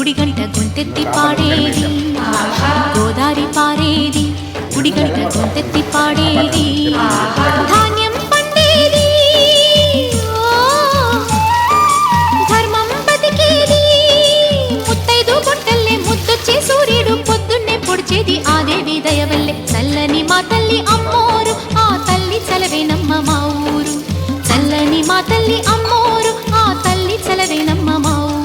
గుడిగంట గొంతెత్తి పాడేది, గోదారి పారేది, గుడిగంట గొంతెత్తి పాడేది, ధాన్యం పండేది, ధర్మం బతికేది, ముత్తైదు బొట్టల్లే ముద్దొచ్చే సూర్యుడు పొద్దున్నే పొడిచేది ఆ దేవి దయవల్లే. చల్లని మా తల్లి అమ్మోరు, ఆ తల్లి చలవేనమ్మ మా ఊరు, చల్లని మా తల్లి అమ్మోరు, ఆ తల్లి చలవేనమ్మ మా ఊరు.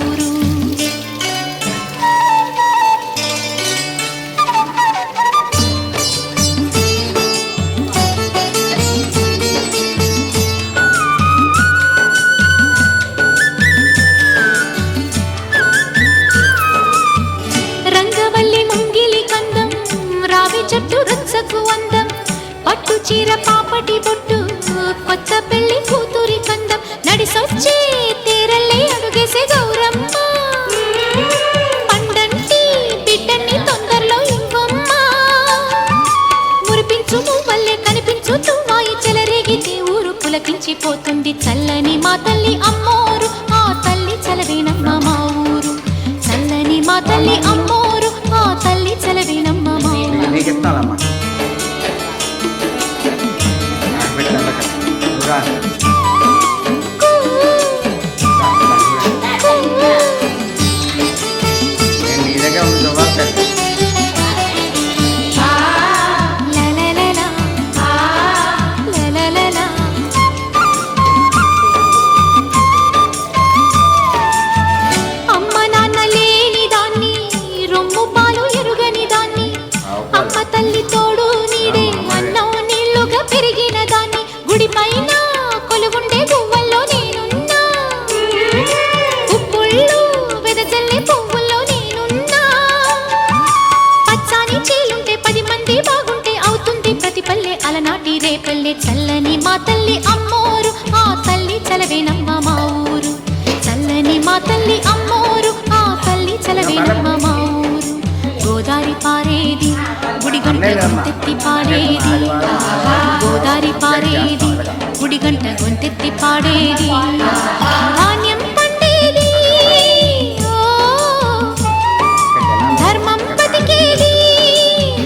రంగవల్లి ముంగిలి కందం, రావి చెట్టు రుచ్చకు అందం, పట్టు చీర పాపటి బొట్టు, కొత్త పెళ్లి కూతురి కందం, నడిసొచ్చే తీరల్లే అడుగేసే గౌరమ్మ, పండంటి బిడ్డని తొందరలో ఇవ్వమ్మ, మురిపించు నువ్వల్లే కనిపించు తువ్వాయి చెలరేగితే ఊరు పులకించిపోతుంది. చల్లని మా తల్లి అమ్మోరు, ఆ తల్లి చలవేనమ్మ మా ఊరు, చల్లని మా తల్లి అమ్మోరు, ఆ తల్లి చలవేనమ్మ మా ఊరు. అమ్మ నాన్న లేని దాన్ని, రొమ్ము పాలు ఎరుగని దాన్ని, అమ్మ తల్లి తోడు నీడే అన్నం నీళ్లుగా పెరిగిన దాన్ని, గుడి పైన కొలువుండే గువ్వల్లో నేనున్నా, ఉప్పుళ్ళు వెదజల్లే పువ్వుల్లో నేనున్నా, పచ్చాని చీలుంటే 10 మంది బాగుంటే అవుతుంది ప్రతి పల్లె అలనాటి రేపల్లె. చల్లని మా తల్లి అమ్మోరు, ఆ తల్లి చలవేనమ్మ మా ఊరు, చల్లని మా తల్లి అమ్మోరు, ఆ తల్లి చలవేనమ్మ మా ఊరు. గోదారి పారేది, గుడిగంట గొంతెత్తి పాడేది, గోదారి పారేది, గుడిగంట గొంతెత్తి పాడేది, ధాన్యం పండేది, ధర్మం బతికేది,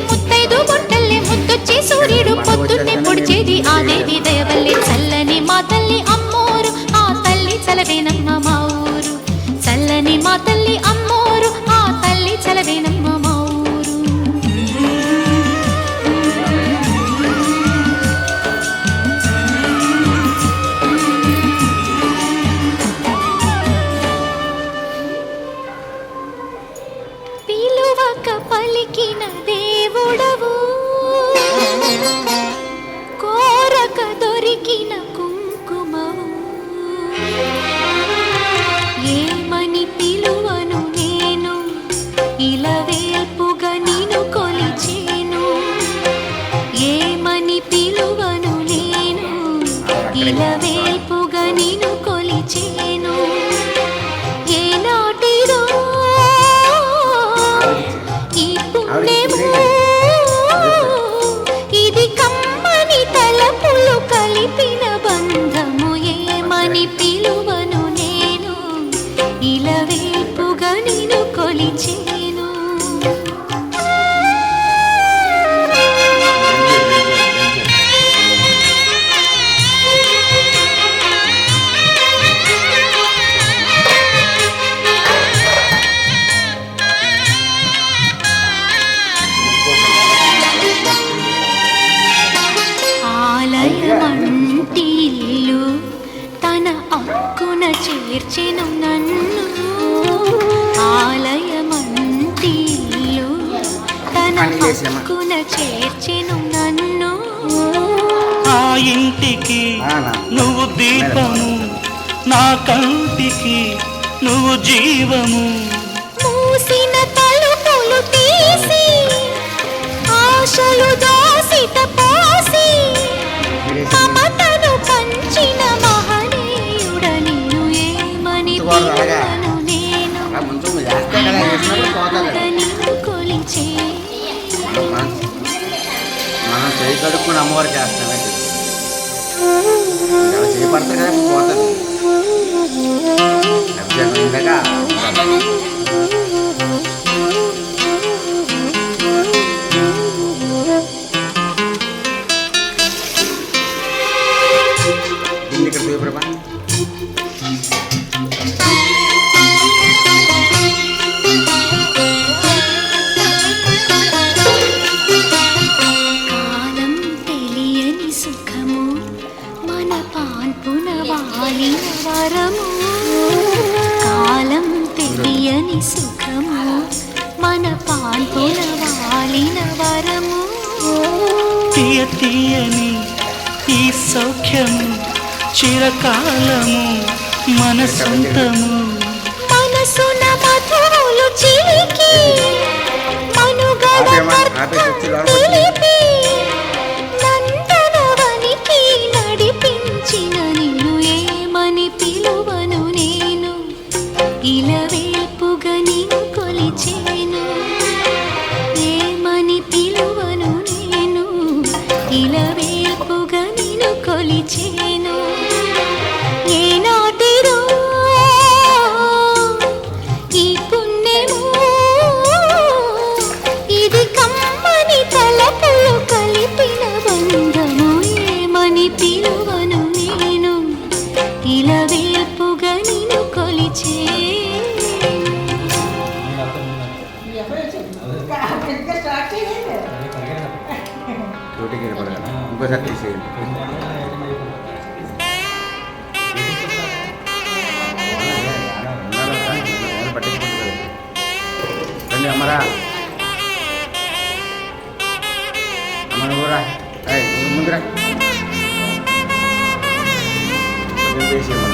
ముత్తైదు బొట్టల్లే ముద్దొచ్చే సూర్యుడు పొద్దున్నే పొడిచేది ఆ దేవి దయవల్లే. చల్లని మా తల్లి అమ్మోరు, ఆ తల్లి చలవేనమ్మ మా ఊరు, చల్లని మా తల్లి అమ్మోరు, ఆ తల్లి చలవేనమ్మ మా ఊరు. పిలువక పలికిన దేవుడవు, కోరక దొరికిన కుంకుమవు, ఏమని పిలువను నేను ఇలవేల్పుగా నిన్ను కొలిచేను, ఏమని పిలువను నేను ఇలవేల్పుగా నిన్ను కొలిచేను, ఏనాటిదో ఈ పుణ్యము, ఇది కమ్మని తలపులు కలిపిన బంధము, ఏమని పిలువను నేను ఇలవేల్పుగా నిన్ను కొలిచేను. ఆలయమంటి ఇల్లు తన అక్కున చేర్చెను నన్ను, ఆలయమంటి ఇల్లు తన అక్కున చేర్చెను నన్ను, ఆ ఇంటికి నువ్వు దీపము, నా కంటికి నువ్వు జీవము, మూసిన తలుపులు తీసి ఆశలు దోసిట పోసి, మమతను పంచిన మహనీయుడ నిన్ను ఏమని పిలువను నేను నిన్ను కొలిచే. మనం చేయి కడుక్కుని అమ్మవారు చేస్తామే చేపడతా కదా పోతుంది. తీయని ఈ సౌఖ్యము చిరకాలము మన సొంతము. మనసున మధువులు చిలికి మనుగడ నిలిపి నందనవనికి నడిపించిన నిన్ను ఏమని పిలువను నేను, ఇలవేల్పుగా నిన్ను కొలిచేను. ఏమని పిలువను నేను, ఇలవేల్పుగా నిన్ను కొలిచేను. ఏనాటిదో ఈ పుణ్యము, ఇది కమ్మని తలపులు కలిపిన బంధము. ఏమని పిలువను నేను, ఇలవేల్పుగా నిన్ను కొలిచేను. రోటికి వినపడగల ఇంకోసారి తీసేయండి. రండి అమ్మరా, అమ్మ నువ్వురా, ముందురా కొంచెం వేసేయమ్మా.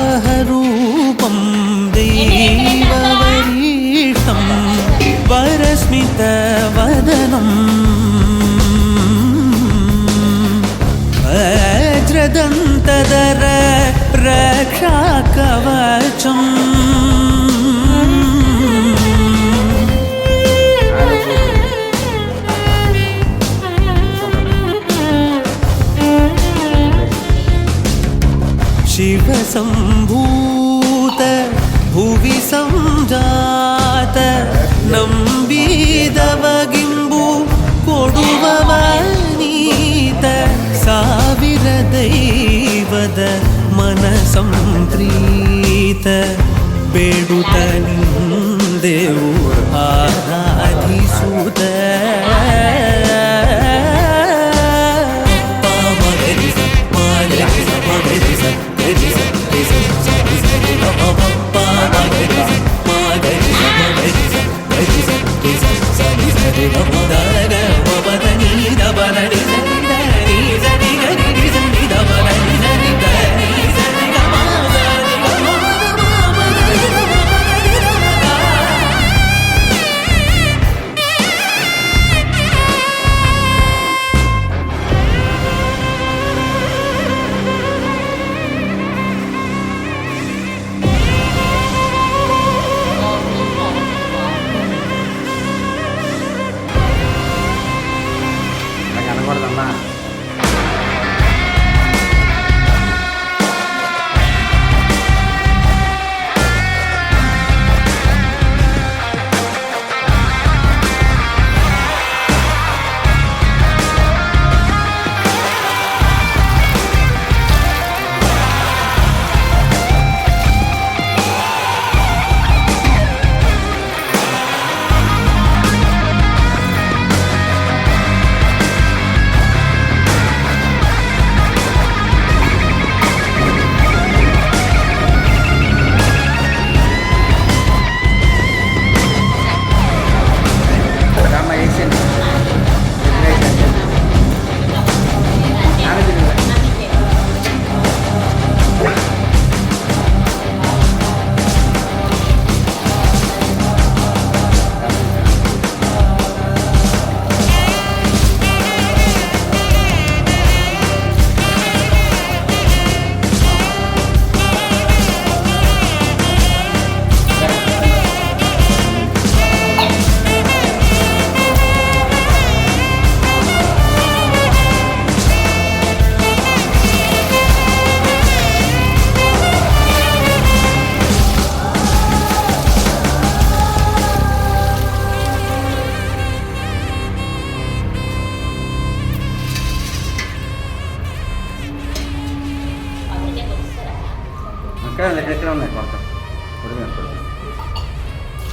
వరాహరూపం దైవవరీష్టం వరస్మితవదనం వజ్రదంతధర రక్షాకవచం शिव संभूत भुवि संजात नंबीदवगिंबु कोडुववनीत ಸಾವಿರ ದೈವದ ಮನ ಸಂಪ್ರೀತ ಬೇಡುತ್ತ ನಿಂದೆವು ಆರಾಧಿಸುತ್ತ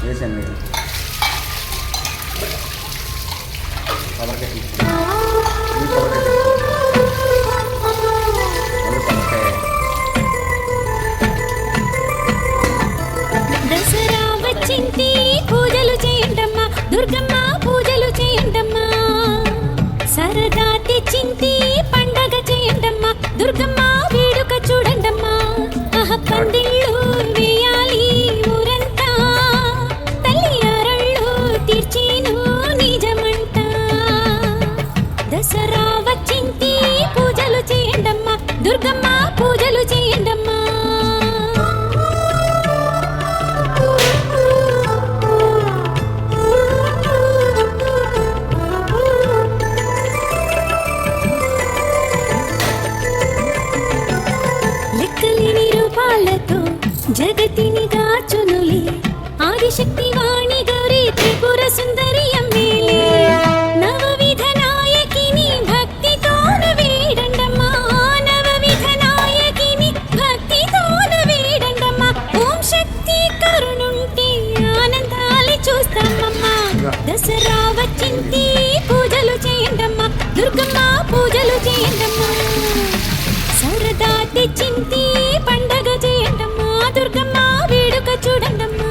వేసాను మీరు కొబ్బరికాయ తీసుకోండి ఈ కొబ్బరికాయ తీసుకోండి కొబ్బరికాయ దసరా వచ్చింది పూజలు చేయండమ్మా దుర్గమ్మ పూజలు చేయండమ్మా సరదా తెచ్చింది పండగ చేయండమ్మా దుర్గమ్మ వేడుక చూడండమ్మా పందిళ్ళు వేయాలి ఊరంతా తల్లి అరళ్ళు తీర్చేను నిజమంట దసరా వచ్చింది పూజలు చేయండమ్మా దుర్గమ్మ పూజలు చేయండమ్మా లెక్కలేని రూపాలతో జగతిని గాచునులే ఆదిశక్తి వాణి గౌరీ త్రిపుర సుందరి అమ్మేలే నవవిధ నాయకిని భక్తితోన వేడండమ్మా నవవిధ నాయకిని భక్తితోన వేడండమ్మా ఓం శక్తి కరుణుంటే ఆనందాలి చూస్తామమ్మా దసరా వచ్చింది పూజలు చేయండమ్మా దుర్గమ్మ పూజలు చేయండమ్మా సరదా తెచ్చింది పండగ చేయండమ్మా దుర్గమ్మ వేడుక చూడండమ్మా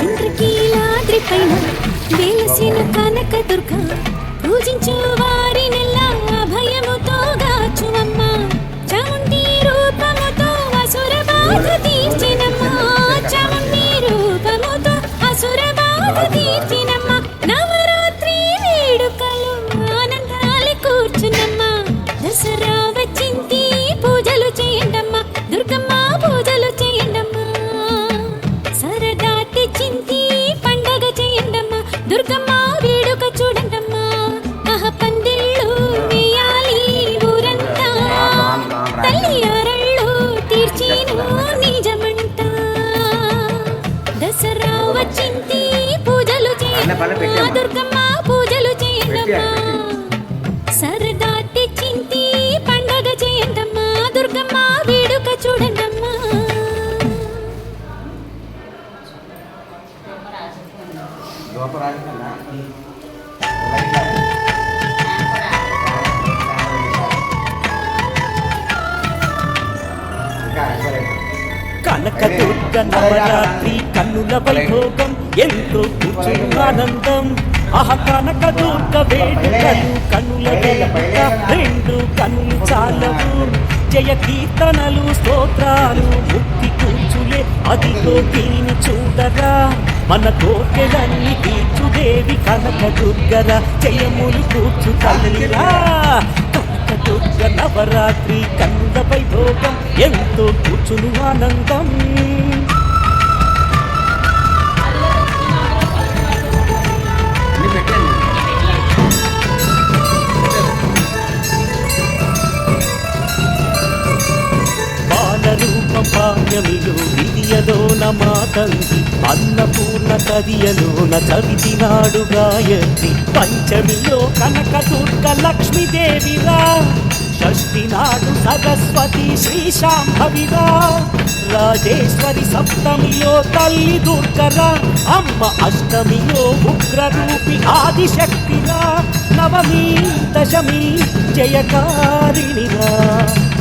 ఇంద్రకీలాద్రి పైన వెలసిన కనక దుర్గ పూజించు వారినెల్లా అభయముతో గాచువమ్మా చాముండి రూపముతో అసుర బాధ తీర్చినమ్మా చాముండి రూపముతో అసుర బాధ తీర్చినమ్మా నవరాత్రి వేడుకలు ఆనందాలి కూర్చునమ్మా దసరా వచ్చింది పూజలు చేయండమ్మా దుర్గమ్మ పూజలు చేయండమ్మా సరదా తెచ్చింది పండగ చేయండమ్మా దుర్గమ్మ వేడుక చూడండమ్మా పందిళ్ళు వేయాలి ఊరంతా తల్లి అరళ్ళు తీర్చేను నిజమంట దసరా వచ్చింది పూజలు చేయండమ్మా దుర్గమ్మ పూజలు చేయండమ్మా సరదా తెచ్చింది పండగ చేయండమ్మా దుర్గమ్మ వేడుక చూడండమ్మా లోపరాజకన్నా కనకదుర్గ నవరాత్రి కన్నుల వైభోగం ఎంతో కూర్చున్నానందం కనకదుర్గ వేడుకలు కన్నుల వెలుగుట రెండు కన్నులు చాలవు జయ కీర్తనలు స్తోత్రాలు ముక్తి కూర్చులే అదిగో దీని చూడరా మన కోర్కెలన్నీ తీర్చుదేవి కనకదుర్గరా జయములు కూర్చు తల్లిరా కనకదుర్గ నవరాత్రి కన్నుల వైభోగం ఎంతో కూర్చును ఆనందం బాలరూపం పాఠ్యమిలో విద్యలోన మాతంగి అన్నపూర్ణ కదియలోన చవితినాడు గాయత్రి పంచమిలో కనకదుర్గ లక్ష్మీదేవిరా షష్ఠి నాడు సరస్వతి శ్రీశాంభవిరా రాజేశ్వరి సప్తమిలో తల్లి దుర్గరా అమ్మ అష్టమిలో ఉగ్రరూపి ఆదిశక్తిరా నవమి దశమి జయకారిణిరా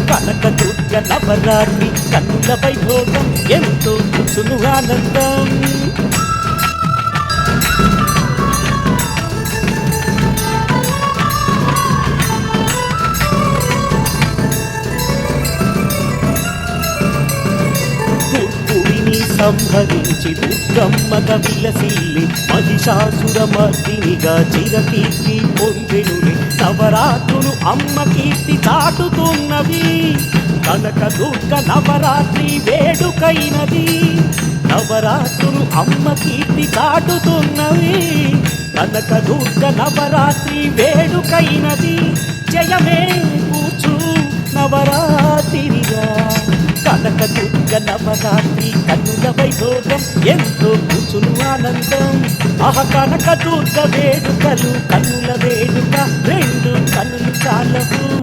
కనకదుర్గ నవరాత్రి కన్నుల వైభోగం ఎంతో కూర్చును ఆనందం సంహరించి దుర్గమ్మగ విలసిల్లి మహిషాసురమర్దినిగా చిరకీర్తి పొందెనులే నవరాత్రులు అమ్మ కీర్తి చాటుతున్నవి కనకదుర్గ నవరాత్రి వేడుకైనది నవరాత్రులు అమ్మ కీర్తి చాటుతున్నవి కనకదుర్గ నవరాత్రి వేడుకైనది జయమే కూర్చు నవరాత్రిగా కనకదుర్గ నవరాత్రి కన్నుల వైభోగం ఎంతో కూచును ఆనందం కనకదుర్గ వేడుకలు కన్నుల వేడుక రెండు కన్నులు చాలవు